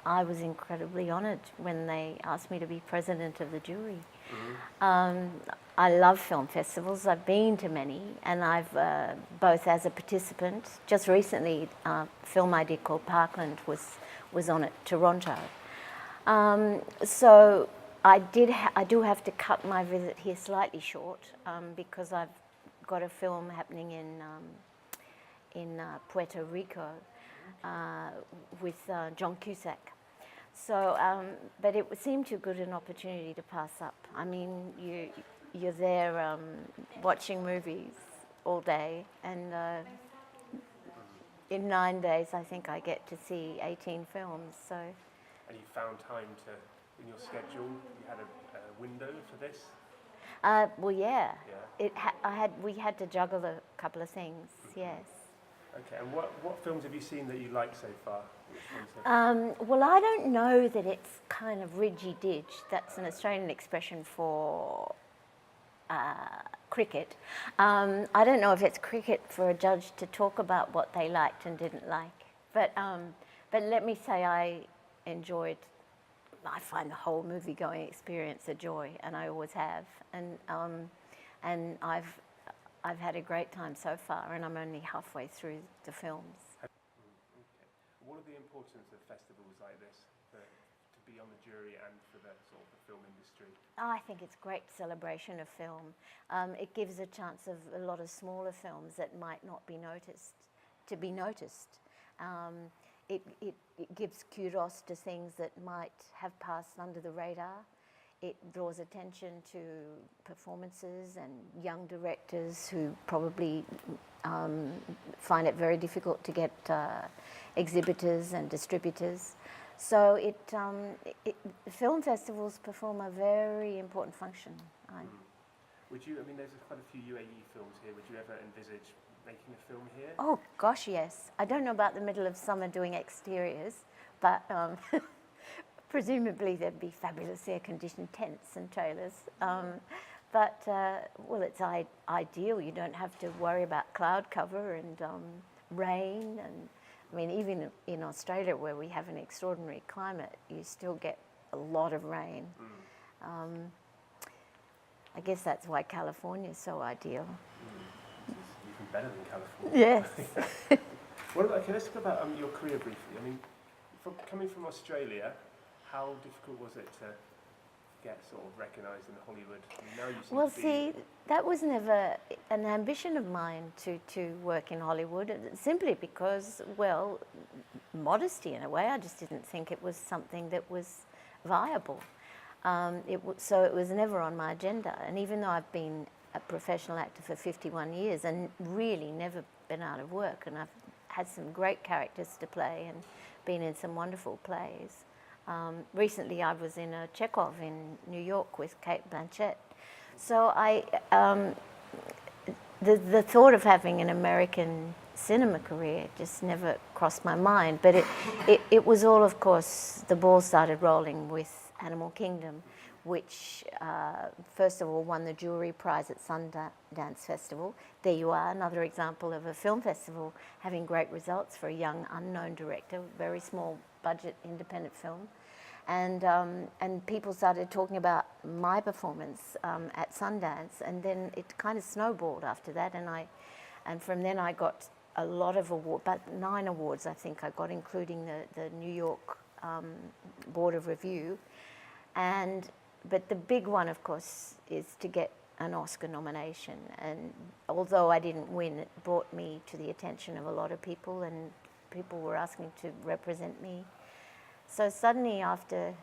I was incredibly honoured when they asked me to be president of the jury. I love film festivals. I've been to many, and I've both as a participant. Just recently, a film I did called Parkland was on at Toronto. So I do have to cut my visit here slightly short because I've got a film happening in Puerto Rico with John Cusack. So, but it seemed too good an opportunity to pass up. I mean, you're there watching movies all day, and in 9 days, I think I get to see 18 films. So. And you found time in your schedule. You had a window for this. Well, yeah. We had to juggle a couple of things. Yes. Okay, and what films have you seen that you like so far? Well, I don't know that it's kind of ridgy-didge. That's an Australian expression for cricket. I don't know if it's cricket for a judge to talk about what they liked and didn't like. But let me say I find the whole movie-going experience a joy, and I always have. And I've had a great time so far, and I'm only halfway through the films. Okay. What are the importance of festivals like this to be on the jury and for the sort of the film industry? I think it's great celebration of film. It gives a chance of a lot of smaller films that might not be noticed to be noticed. It gives kudos to things that might have passed under the radar. It draws attention to performances and young directors who probably find it very difficult to get exhibitors and distributors. So film festivals perform a very important function. Would you, I mean, there's quite a few UAE films here. Would you ever envisage making a film here? Oh, gosh, yes. I don't know about the middle of summer doing exteriors, but presumably there'd be fabulous air-conditioned tents and trailers. Well, it's ideal. You don't have to worry about cloud cover and rain. And I mean, even in Australia, where we have an extraordinary climate, you still get a lot of rain. I guess that's why California is so ideal. It's even better than California. Yes. Okay, let's talk about your career briefly. I mean, coming from Australia, how difficult was it to get sort of recognised in Hollywood? Now you seem Well, to be... see, that was never an ambition of mine to work in Hollywood, simply because, well, modesty in a way. I just didn't think it was something that was viable. So it was never on my agenda. And even though I've been a professional actor for 51 years and really never been out of work, and I've had some great characters to play and been in some wonderful plays. Recently I was in a Chekhov in New York with Kate Blanchett. So the thought of having an American cinema career just never crossed my mind. But it was all, of course, the ball started rolling with Animal Kingdom, which first of all won the jury prize at Sundance Festival. There you are, another example of a film festival having great results for a young unknown director, very small budget independent film. And people started talking about my performance at Sundance, and then it kind of snowballed after that, and from then I got a lot of awards, about 9 awards I think I got, including the New York Board of Review. But the big one, of course, is to get an Oscar nomination. And although I didn't win, it brought me to the attention of a lot of people, and people were asking to represent me. So suddenly, after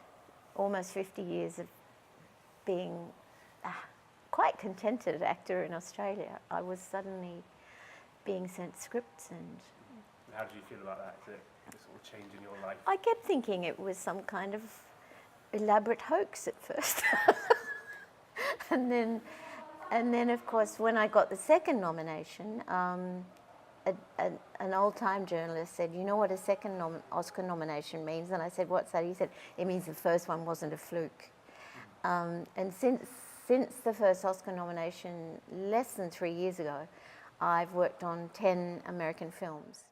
almost 50 years of being a quite contented actor in Australia, I was suddenly being sent scripts. And how did you feel about that? Did it sort of change in your life? I kept thinking it was some kind of elaborate hoax at first. and then of course when I got the second nomination, an old-time journalist said, "You know what a second Oscar nomination means?" And I said, "What's that?" He said, "It means the first one wasn't a fluke." And since the first Oscar nomination less than 3 years ago, I've worked on 10 American films.